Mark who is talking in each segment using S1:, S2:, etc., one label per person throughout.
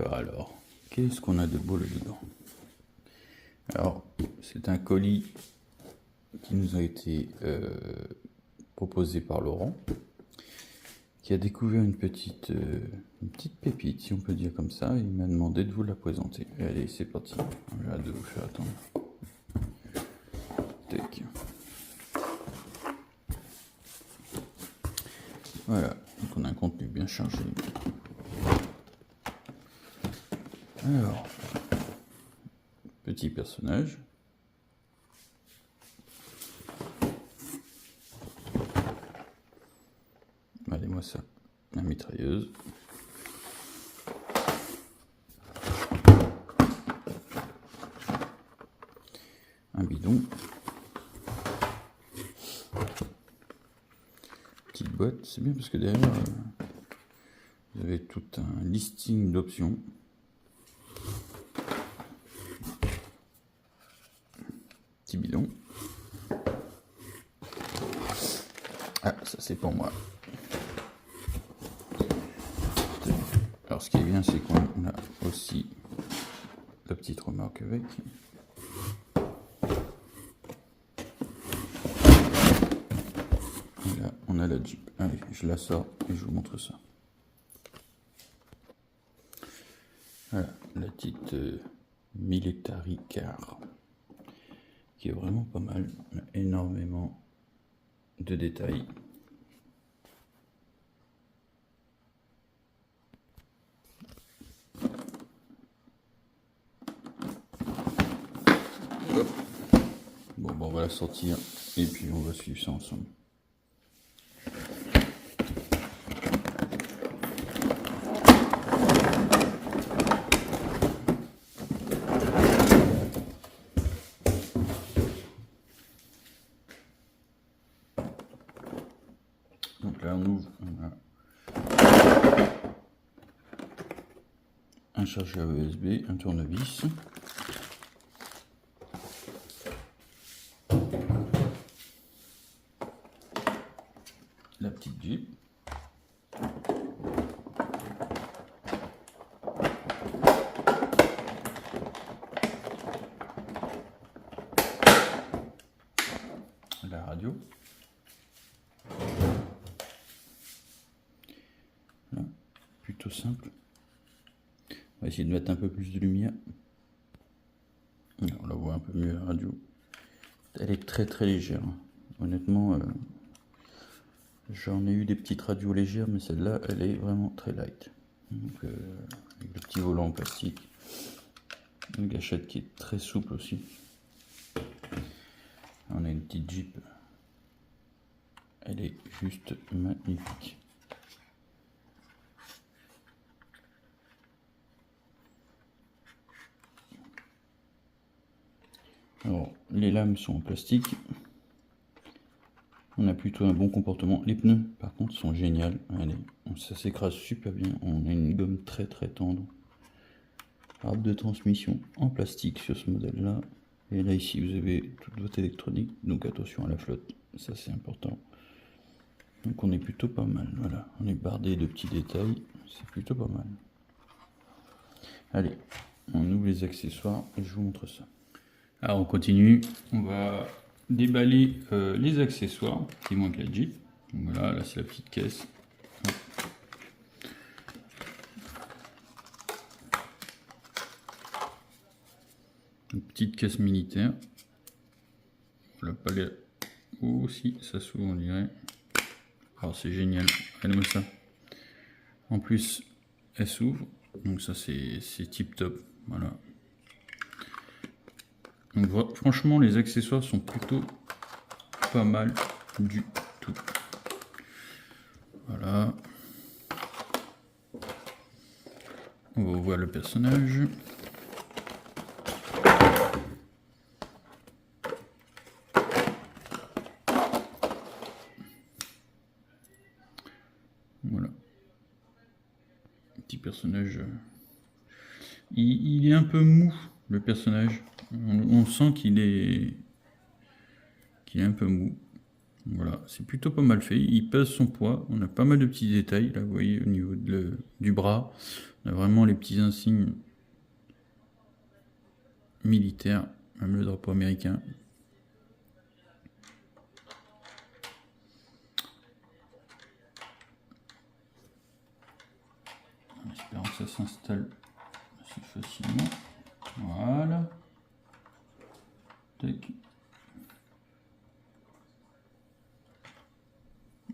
S1: Alors, qu'est-ce qu'on a de beau là-dedans? Alors, c'est un colis qui nous a été proposé par Laurent, qui a découvert une petite pépite, si on peut dire comme ça, et il m'a demandé de vous la présenter. Allez, c'est parti. J'ai hâte de vous faire attendre. Tac. Voilà, donc on a un contenu bien chargé. Alors, petit personnage. Regardez-moi ça, la mitrailleuse. Un bidon. Petite boîte, c'est bien parce que derrière, vous avez tout un listing d'options. Petit bidon. Ah, ça c'est pour moi. Alors ce qui est bien, c'est qu'on a aussi la petite remorque avec. Et là, on a la Jeep. Allez, je la sors et je vous montre ça. Voilà, la petite Military Car, qui est vraiment pas mal. On a énormément de détails. Bon, on va la sortir et puis on va suivre ça ensemble. Donc là on ouvre, on a un chargeur USB, un tournevis. La petite Jeep. La radio. Là, plutôt simple. On va essayer de mettre un peu plus de lumière. On la voit un peu mieux la radio. Elle est très très légère. Honnêtement, j'en ai eu des petites radios légères, mais celle-là, elle est vraiment très light. Donc, avec le petit volant en plastique. Une gâchette qui est très souple aussi. On a une petite Jeep. Elle est juste magnifique. Alors, les lames sont en plastique. On a plutôt un bon comportement. Les pneus, par contre, sont géniaux. Allez, ça s'écrase super bien. On a une gomme très très tendre. Arbre de transmission en plastique sur ce modèle-là. Et là, ici, vous avez toute votre électronique. Donc attention à la flotte. Ça, c'est important. Donc on est plutôt pas mal. Voilà, on est bardé de petits détails. C'est plutôt pas mal. Allez, on ouvre les accessoires et je vous montre ça. Alors on continue, on va déballer les accessoires qui manquent la Jeep. Donc voilà, là c'est la petite caisse. Une petite caisse militaire. Le palais aussi, ça s'ouvre on dirait. Alors c'est génial, regardez-moi ça. En plus, elle s'ouvre, donc ça c'est tip top. Voilà. Donc franchement les accessoires sont plutôt pas mal du tout. Voilà. On va voir le personnage. Voilà. Petit personnage. Il est un peu mou, le personnage. On sent qu'il est un peu mou. Voilà, c'est plutôt pas mal fait. Il pèse son poids. On a pas mal de petits détails. Là, vous voyez, au niveau du bras. On a vraiment les petits insignes militaires, même le drapeau américain. En espérant que ça s'installe assez facilement. Voilà. Tac.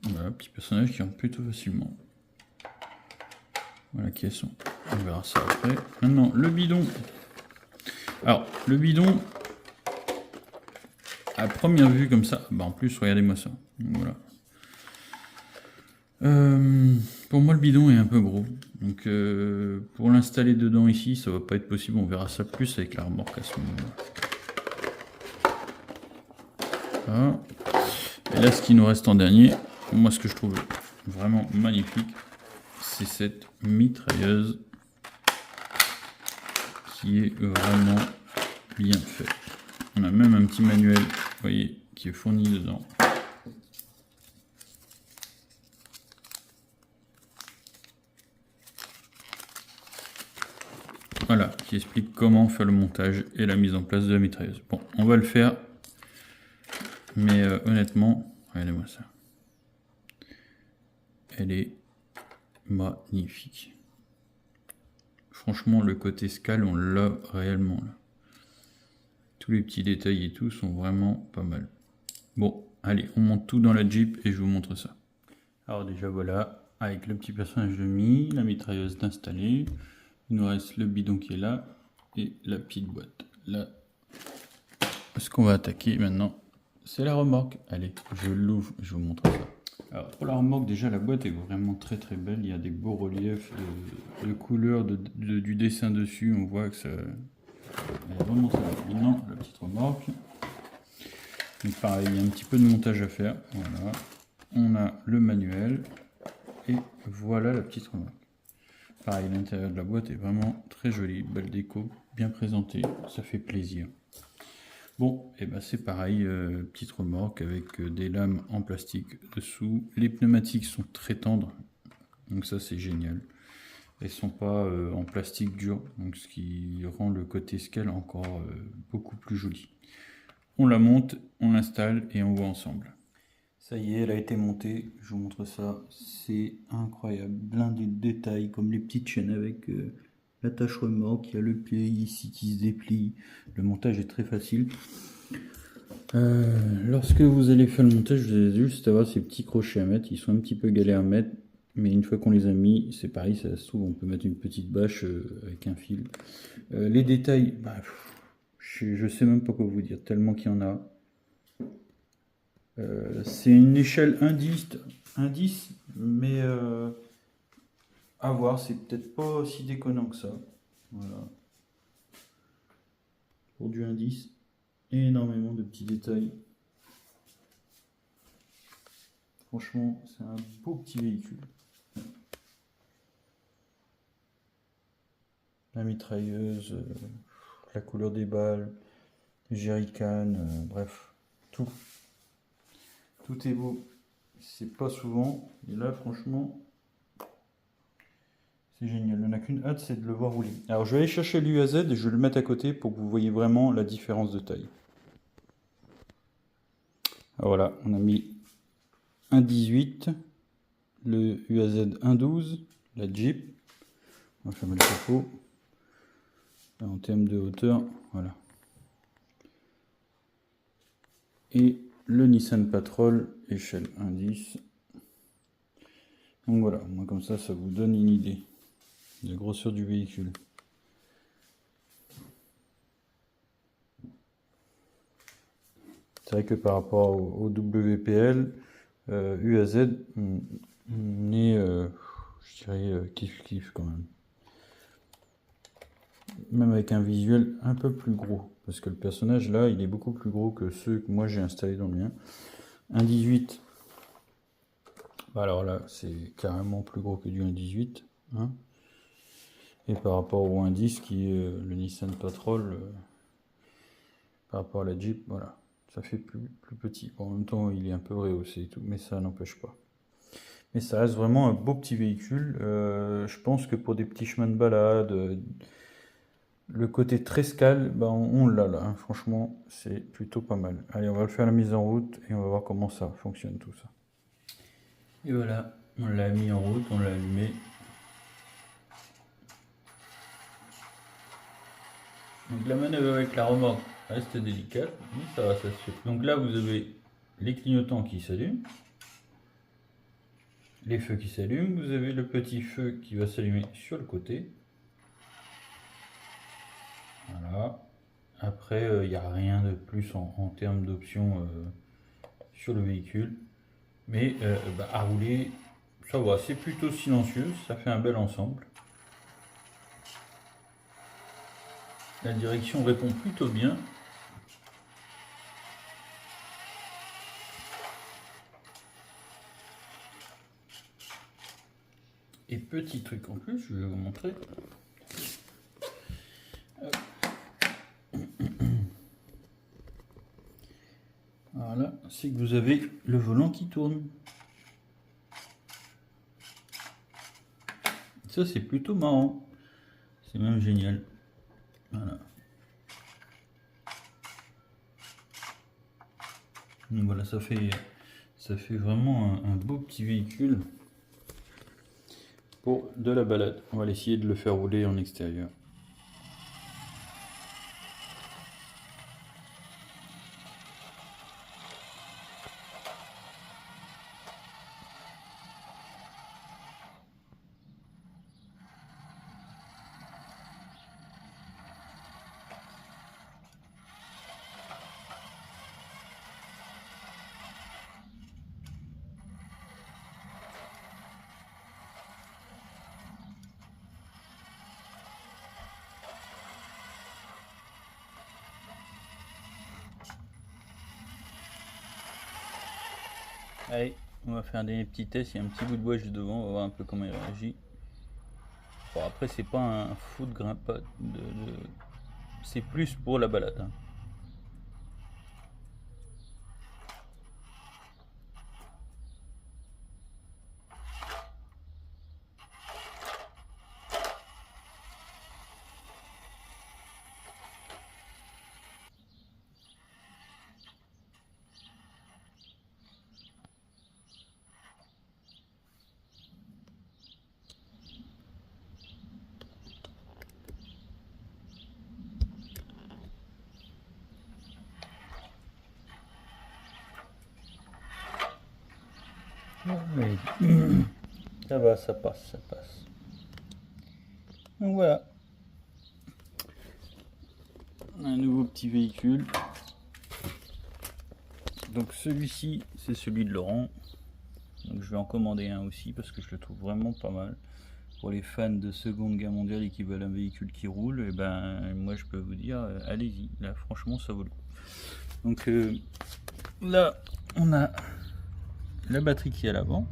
S1: Voilà, petit personnage qui rentre plutôt facilement. Voilà qui elles sont. On verra ça après. Maintenant, le bidon. Alors, le bidon, à première vue comme ça, bah en plus, regardez-moi ça. Voilà. Pour moi, le bidon est un peu gros. Donc, pour l'installer dedans ici, ça va pas être possible. On verra ça plus avec la remorque à ce moment-là. Voilà. Et là, ce qui nous reste en dernier, moi, ce que je trouve vraiment magnifique, c'est cette mitrailleuse qui est vraiment bien faite. On a même un petit manuel, vous voyez, qui est fourni dedans. Voilà, qui explique comment faire le montage et la mise en place de la mitrailleuse. Bon, on va le faire, mais honnêtement, regardez-moi ça. Elle est magnifique. Franchement, le côté scale, on l'a réellement là. Tous les petits détails et tout sont vraiment pas mal. Bon, allez, on monte tout dans la Jeep et je vous montre ça. Alors déjà voilà, avec le petit personnage de Mi, la mitrailleuse d'installer. Il nous reste le bidon qui est là et la petite boîte. Là, ce qu'on va attaquer maintenant, c'est la remorque. Allez, je l'ouvre, je vous montre ça. Alors pour la remorque, déjà la boîte est vraiment très très belle. Il y a des beaux reliefs de couleurs du dessin dessus. On voit que ça... Elle est vraiment très belle. Maintenant, la petite remorque. Donc pareil, il y a un petit peu de montage à faire. Voilà. On a le manuel. Et voilà la petite remorque. Pareil, l'intérieur de la boîte est vraiment très joli, belle déco, bien présenté, ça fait plaisir. Bon, et ben c'est pareil, petite remorque avec des lames en plastique dessous. Les pneumatiques sont très tendres, donc ça c'est génial. Elles sont pas en plastique dur, donc ce qui rend le côté scale encore beaucoup plus joli. On la monte, on l'installe et on voit ensemble. Ça y est, elle a été montée, je vous montre ça, c'est incroyable, blindé de détails, comme les petites chaînes avec l'attache remorque, il y a le pied ici qui se déplie, le montage est très facile. Lorsque vous allez faire le montage, vous allez juste avoir ces petits crochets à mettre, ils sont un petit peu galères à mettre, mais une fois qu'on les a mis, c'est pareil, ça se trouve, on peut mettre une petite bâche avec un fil. Les détails, bah, je sais même pas quoi vous dire, tellement qu'il y en a. C'est une échelle indice, mais à voir, c'est peut-être pas si déconnant que ça. Voilà. Pour du indice, énormément de petits détails. Franchement, c'est un beau petit véhicule. La mitrailleuse, la couleur des balles, les jerrycans, bref, tout. Tout est beau, c'est pas souvent, et là franchement, c'est génial. On n'a qu'une hâte, c'est de le voir rouler. Alors je vais aller chercher l'UAZ et je vais le mettre à côté pour que vous voyez vraiment la différence de taille. Alors voilà, on a mis 1,18, le UAZ 1,12, la Jeep, on va fermer le capot. Là, en termes de hauteur, voilà. Et le Nissan Patrol, échelle 1,10. Donc voilà, moi comme ça vous donne une idée de la grosseur du véhicule. C'est vrai que par rapport au WPL, UAZ, on est, je dirais, kiff quand même. Même avec un visuel un peu plus gros, parce que le personnage là, il est beaucoup plus gros que ceux que moi j'ai installés dans le mien. 1,18. Alors là, c'est carrément plus gros que du 1,18. Hein. Et par rapport au 1,10 qui est le Nissan Patrol, par rapport à la Jeep, voilà, ça fait plus petit. Bon, en même temps, il est un peu rehaussé et tout, mais ça n'empêche pas. Mais ça reste vraiment un beau petit véhicule. Je pense que pour des petits chemins de balade, le côté très scale, ben on l'a là, hein. Franchement, c'est plutôt pas mal. Allez, on va le faire la mise en route et on va voir comment ça fonctionne tout ça. Et voilà, on l'a mis en route, on l'a allumé. Donc la manœuvre avec la remorque reste délicate, mais ça va, ça se fait. Donc là, vous avez les clignotants qui s'allument, les feux qui s'allument, vous avez le petit feu qui va s'allumer sur le côté. Voilà. Après, il n'y a rien de plus en termes d'options sur le véhicule. Mais à rouler, ça va, c'est plutôt silencieux, ça fait un bel ensemble. La direction répond plutôt bien. Et petit truc en plus, je vais vous montrer. Voilà, c'est que vous avez le volant qui tourne. Ça, c'est plutôt marrant. C'est même génial. Voilà. Donc voilà, ça fait vraiment un beau petit véhicule pour de la balade. On va essayer de le faire rouler en extérieur. Allez, on va faire des petits tests. Il y a un petit bout de bois juste devant, on va voir un peu comment il réagit. Bon, après, c'est pas un fou de grimpade. C'est plus pour la balade, hein. Oui. Ça va, ça passe, ça passe. Donc voilà. Un nouveau petit véhicule. Donc celui-ci, c'est celui de Laurent. Donc je vais en commander un aussi parce que je le trouve vraiment pas mal. Pour les fans de Seconde Guerre mondiale et qui veulent un véhicule qui roule, et ben moi je peux vous dire, allez-y. Là franchement ça vaut le coup. Donc là on a la batterie qui est à l'avant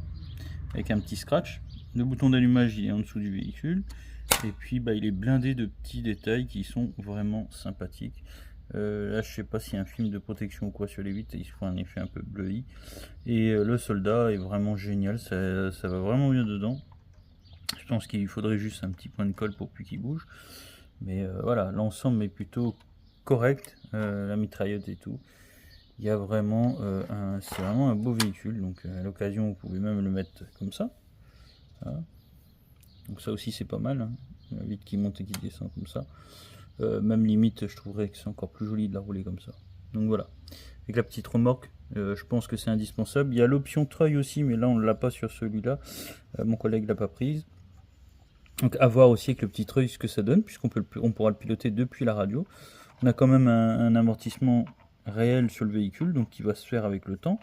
S1: avec un petit scratch. Le bouton d'allumage il est en dessous du véhicule. Et puis il est blindé de petits détails qui sont vraiment sympathiques. Là je sais pas s'il y a un film de protection ou quoi sur les vitres, il se fait un effet un peu bleuи. Et le soldat est vraiment génial, ça va vraiment bien dedans. Je pense qu'il faudrait juste un petit point de colle pour plus qu'il bouge. Mais voilà, l'ensemble est plutôt correct, la mitrailleuse et tout. Il y a vraiment c'est vraiment un beau véhicule, donc à l'occasion vous pouvez même le mettre comme ça. Voilà. Donc ça aussi c'est pas mal, hein. La vitre qui monte et qui descend comme ça. Même limite je trouverais que c'est encore plus joli de la rouler comme ça. Donc voilà. Avec la petite remorque, je pense que c'est indispensable. Il y a l'option treuil aussi, mais là on ne l'a pas sur celui-là. Mon collègue l'a pas prise. Donc à voir aussi avec le petit treuil ce que ça donne, puisqu'on pourra le piloter depuis la radio. On a quand même un amortissement réel sur le véhicule, donc qui va se faire avec le temps.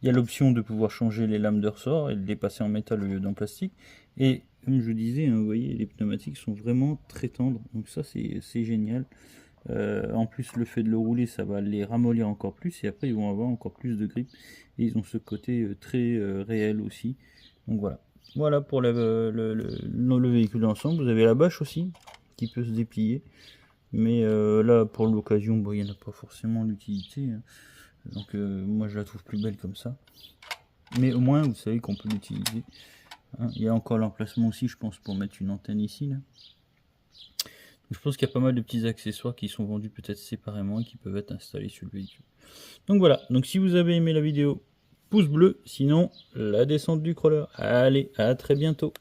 S1: Il y a l'option de pouvoir changer les lames de ressort et de les passer en métal au lieu d'en plastique. Et comme je disais, hein, vous voyez, les pneumatiques sont vraiment très tendres, donc ça c'est génial. En plus le fait de le rouler, ça va les ramollir encore plus, et après ils vont avoir encore plus de grip. Et ils ont ce côté très réel aussi. Donc voilà. Voilà pour le véhicule d'ensemble. Vous avez la bâche aussi, qui peut se déplier. Mais là, pour l'occasion, il n'y en a pas forcément l'utilité, hein. Donc moi, je la trouve plus belle comme ça. Mais au moins, vous savez qu'on peut l'utiliser. Hein, il y a encore l'emplacement aussi, je pense, pour mettre une antenne ici. Là. Je pense qu'il y a pas mal de petits accessoires qui sont vendus peut-être séparément et qui peuvent être installés sur le véhicule. Donc voilà, donc si vous avez aimé la vidéo, pouce bleu, sinon la descente du crawler. Allez, à très bientôt.